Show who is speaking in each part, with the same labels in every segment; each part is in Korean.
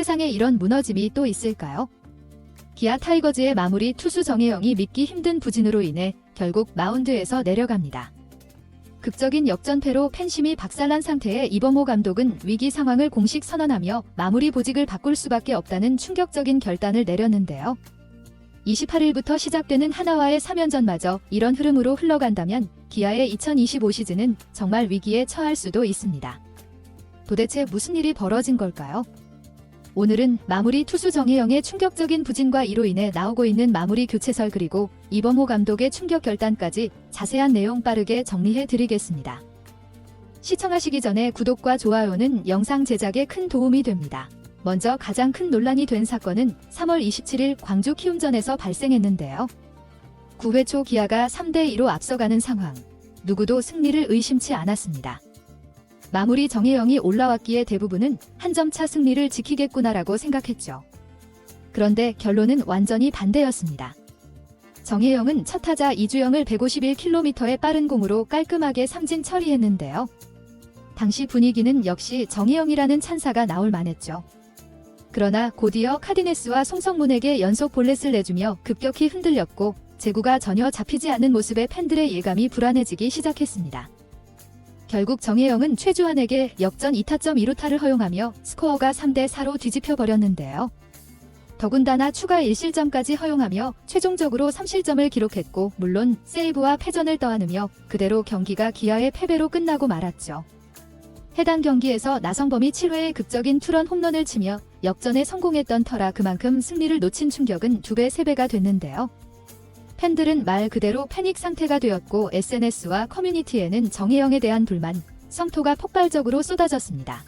Speaker 1: 세상에 이런 무너짐이 또 있을까요? 기아 타이거즈의 마무리 투수 정혜영이 믿기 힘든 부진으로 인해 결국 마운드에서 내려갑니다. 극적인 역전패로 팬심이 박살난 상태의 이범호 감독은 위기 상황을 공식 선언하며 마무리 보직을 바꿀 수밖에 없다는 충격적인 결단을 내렸는데요. 28일부터 시작되는 하나와의 3연전마저 이런 흐름으로 흘러간다면 기아의 2025 시즌은 정말 위기에 처할 수도 있습니다. 도대체 무슨 일이 벌어진 걸까요? 오늘은 마무리 투수 정혜영의 충격적인 부진과 이로 인해 나오고 있는 마무리 교체설 그리고 이범호 감독의 충격 결단까지 자세한 내용 빠르게 정리해 드리겠습니다. 시청하시기 전에 구독과 좋아요는 영상 제작에 큰 도움이 됩니다. 먼저 가장 큰 논란이 된 사건은 3월 27일 광주 키움전에서 발생했는데요. 9회 초 기아가 3대2로 앞서가는 상황. 누구도 승리를 의심치 않았습니다. 마무리 정혜영이 올라왔기에 대부분은 한 점 차 승리를 지키겠구나라고 생각했죠. 그런데 결론은 완전히 반대였습니다. 정혜영은 첫 타자 이주영을 151km의 빠른 공으로 깔끔하게 삼진 처리했는데요. 당시 분위기는 역시 정혜영이라는 찬사가 나올 만했죠. 그러나 곧이어 카디네스와 송성문에게 연속 볼넷을 내주며 급격히 흔들렸고 제구가 전혀 잡히지 않는 모습에 팬들의 예감이 불안해지기 시작했습니다. 결국 정혜영은 최주환에게 역전 2타점 2루타를 허용하며 스코어가 3대4로 뒤집혀버렸는데요. 더군다나 추가 1실점까지 허용하며 최종적으로 3실점을 기록했고 물론 세이브와 패전을 떠안으며 그대로 경기가 기아의 패배로 끝나고 말았죠. 해당 경기에서 나성범이 7회에 극적인 투런 홈런을 치며 역전에 성공했던 터라 그만큼 승리를 놓친 충격은 2배, 3배가 됐는데요. 팬들은 말 그대로 패닉 상태가 되었고 SNS와 커뮤니티에는 정혜영에 대한 불만, 성토가 폭발적으로 쏟아졌습니다.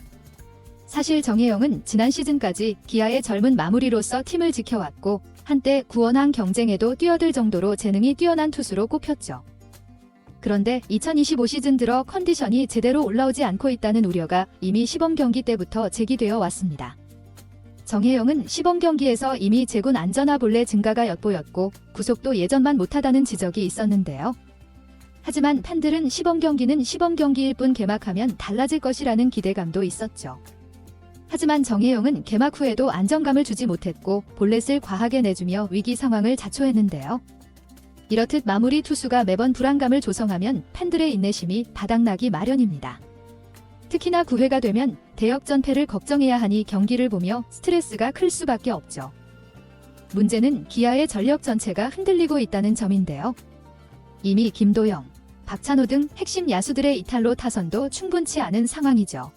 Speaker 1: 사실 정혜영은 지난 시즌까지 기아의 젊은 마무리로서 팀을 지켜왔고 한때 구원왕 경쟁에도 뛰어들 정도로 재능이 뛰어난 투수로 꼽혔죠. 그런데 2025 시즌 들어 컨디션이 제대로 올라오지 않고 있다는 우려가 이미 시범 경기 때부터 제기되어 왔습니다. 정혜영은 시범 경기에서 이미 제군 안전화 볼래 증가가 엿보였고 구속도 예전만 못하다는 지적이 있었는데요. 하지만 팬들은 시범 경기는 시범 경기일 뿐 개막하면 달라질 것이라는 기대감도 있었죠. 하지만 정혜영은 개막 후에도 안정감을 주지 못했고 볼넷을 과하게 내주며 위기 상황을 자초했는데요. 이렇듯 마무리 투수가 매번 불안감을 조성하면 팬들의 인내심이 바닥나기 마련입니다. 특히나 9회가 되면 대역전패를 걱정해야 하니 경기를 보며 스트레스가 클 수밖에 없죠. 문제는 기아의 전력 전체가 흔들리고 있다는 점인데요. 이미 김도영, 박찬호 등 핵심 야수들의 이탈로 타선도 충분치 않은 상황이죠.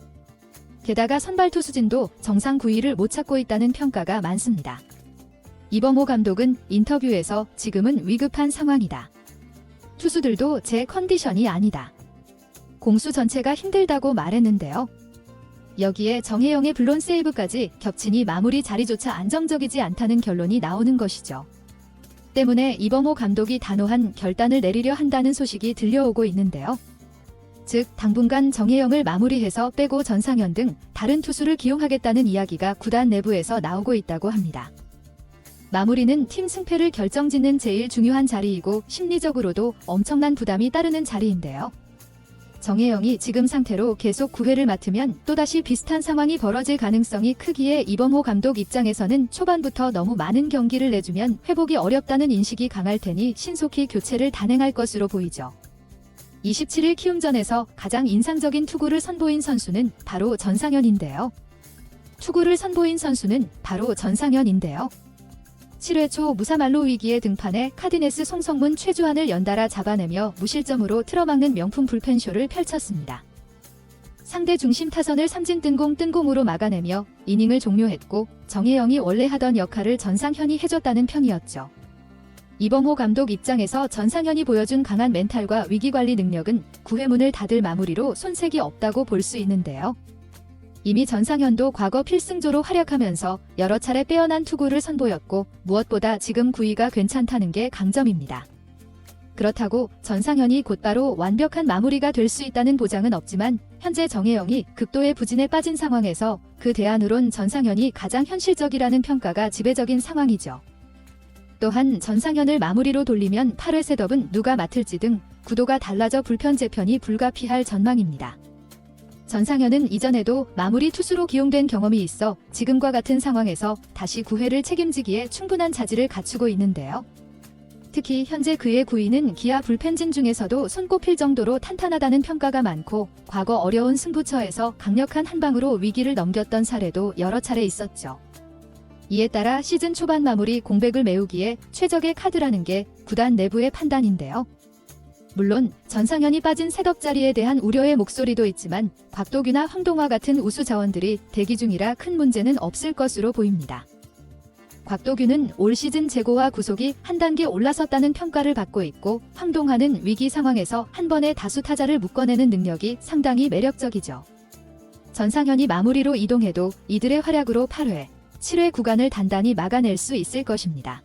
Speaker 1: 게다가 선발 투수진도 정상 구위를 못 찾고 있다는 평가가 많습니다. 이범호 감독은 인터뷰에서 지금은 위급한 상황이다. 투수들도 제 컨디션이 아니다. 공수 전체가 힘들다고 말했는데요. 여기에 정혜영의 블론 세이브까지 겹치니 마무리 자리조차 안정적이지 않다는 결론이 나오는 것이죠. 때문에 이범호 감독이 단호한 결단을 내리려 한다는 소식이 들려오고 있는데요. 즉 당분간 정혜영을 마무리해서 빼고 전상현 등 다른 투수를 기용하겠다는 이야기가 구단 내부에서 나오고 있다고 합니다. 마무리는 팀 승패를 결정짓는 제일 중요한 자리이고 심리적으로도 엄청난 부담이 따르는 자리인데요. 정혜영이 지금 상태로 계속 9회를 맡으면 또다시 비슷한 상황이 벌어질 가능성이 크기에 이범호 감독 입장에서는 초반부터 너무 많은 경기를 내주면 회복이 어렵다는 인식이 강할 테니 신속히 교체를 단행할 것으로 보이죠. 27일 키움전에서 가장 인상적인 투구를 선보인 선수는 바로 전상현인데요. 7회 초 무사말로 위기에 등판해 카디네스 송성문 최주환을 연달아 잡아내며 무실점으로 틀어막는 명품 불펜쇼를 펼쳤습니다. 상대 중심 타선을 삼진 뜬공으로 막아내며 이닝을 종료했고 정혜영이 원래 하던 역할을 전상현이 해줬다는 평이었죠. 이범호 감독 입장에서 전상현이 보여준 강한 멘탈과 위기관리 능력은 9회 문을 닫을 마무리로 손색이 없다고 볼 수 있는데요. 이미 전상현도 과거 필승조로 활약하면서 여러 차례 빼어난 투구를 선보였고 무엇보다 지금 구위가 괜찮다는 게 강점입니다. 그렇다고 전상현이 곧바로 완벽한 마무리가 될 수 있다는 보장은 없지만 현재 정혜영이 극도의 부진에 빠진 상황에서 그 대안으론 전상현이 가장 현실적이라는 평가가 지배적인 상황이죠. 또한 전상현을 마무리로 돌리면 8회 셋업은 누가 맡을지 등 구도가 달라져 불편재편이 불가피할 전망입니다. 전상현은 이전에도 마무리 투수로 기용된 경험이 있어 지금과 같은 상황에서 다시 9회를 책임지기에 충분한 자질을 갖추고 있는데요. 특히 현재 그의 구위는 기아 불펜진 중에서도 손꼽힐 정도로 탄탄하다는 평가가 많고 과거 어려운 승부처에서 강력한 한방으로 위기를 넘겼던 사례도 여러 차례 있었죠. 이에 따라 시즌 초반 마무리 공백을 메우기에 최적의 카드라는 게 구단 내부의 판단인데요. 물론 전상현이 빠진 셋업 자리에 대한 우려의 목소리도 있지만 곽도규나 황동화 같은 우수 자원들이 대기 중이라 큰 문제는 없을 것으로 보입니다. 곽도규는 올 시즌 제고와 구속이 한 단계 올라섰다는 평가를 받고 있고 황동화는 위기 상황에서 한 번에 다수 타자를 묶어내는 능력이 상당히 매력적이죠. 전상현이 마무리로 이동해도 이들의 활약으로 8회, 7회 구간을 단단히 막아낼 수 있을 것입니다.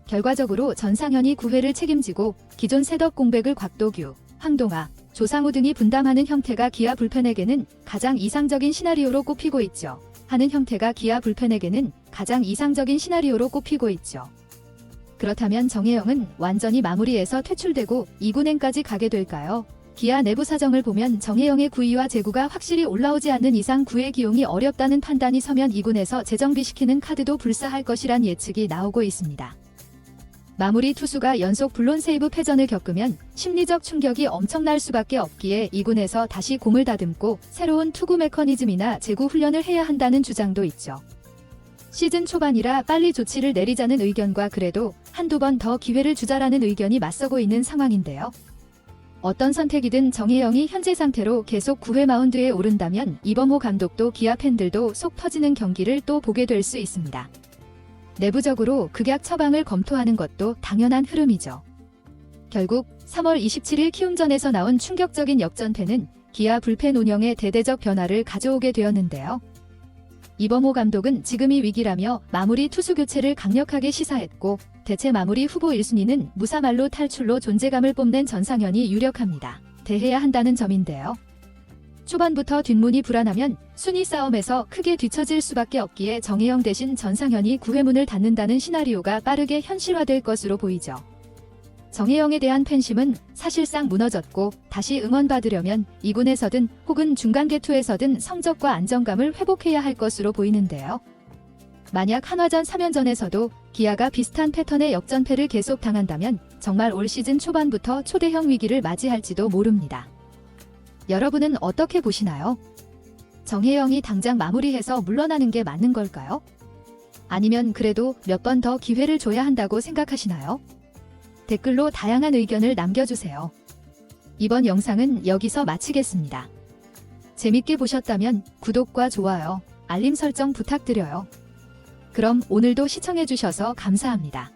Speaker 1: 결과적으로 전상현이 9회를 책임지고 기존 셋업 공백을 곽도규, 황동화, 조상우 등이 분담하는 형태가 기아 불펜에게는 가장 이상적인 시나리오로 꼽히고 있죠. 하는 형태가 기아 불펜에게는 가장 이상적인 시나리오로 꼽히고 있죠. 그렇다면 정혜영은 완전히 마무리에서 퇴출되고 2군행까지 가게 될까요? 기아 내부 사정을 보면 정혜영의 구위와 제구가 확실히 올라오지 않는 이상 9회 기용이 어렵다는 판단이 서면 2군에서 재정비시키는 카드도 불사할 것이란 예측이 나오고 있습니다. 마무리 투수가 연속 불론 세이브 패전을 겪으면 심리적 충격이 엄청날 수밖에 없기에 2군에서 다시 공을 다듬고 새로운 투구 메커니즘이나 제구 훈련을 해야 한다는 주장도 있죠. 시즌 초반이라 빨리 조치를 내리자는 의견과 그래도 한두 번 더 기회를 주자라는 의견이 맞서고 있는 상황인데요. 어떤 선택이든 정혜영이 현재 상태로 계속 9회 마운드에 오른다면 이범호 감독도 기아 팬들도 속 터지는 경기를 또 보게 될 수 있습니다. 내부적으로 극약 처방을 검토하는 것도 당연한 흐름이죠. 결국 3월 27일 키움전에서 나온 충격적인 역전패는 기아 불펜 운영에 대대적 변화를 가져오게 되었는데요. 이범호 감독은 지금이 위기라며 마무리 투수 교체를 강력하게 시사했고 대체 마무리 후보 1순위는 무사말로 탈출로 존재감을 뽐낸 전상현이 유력합니다. 대해야 한다는 점인데요. 초반부터 뒷문이 불안하면 순위 싸움에서 크게 뒤처질 수밖에 없기에 정혜영 대신 전상현이 9회 문을 닫는다는 시나리오가 빠르게 현실화될 것으로 보이죠. 정혜영에 대한 팬심은 사실상 무너졌고 다시 응원받으려면 2군에서든 혹은 중간 개투에서든 성적과 안정감을 회복해야 할 것으로 보이는데요. 만약 한화전 3연전에서도 기아가 비슷한 패턴의 역전패를 계속 당한다면 정말 올 시즌 초반부터 초대형 위기를 맞이할지도 모릅니다. 여러분은 어떻게 보시나요? 정혜영이 당장 마무리해서 물러나는 게 맞는 걸까요? 아니면 그래도 몇 번 더 기회를 줘야 한다고 생각하시나요? 댓글로 다양한 의견을 남겨주세요. 이번 영상은 여기서 마치겠습니다. 재밌게 보셨다면 구독과 좋아요, 알림 설정 부탁드려요. 그럼 오늘도 시청해주셔서 감사합니다.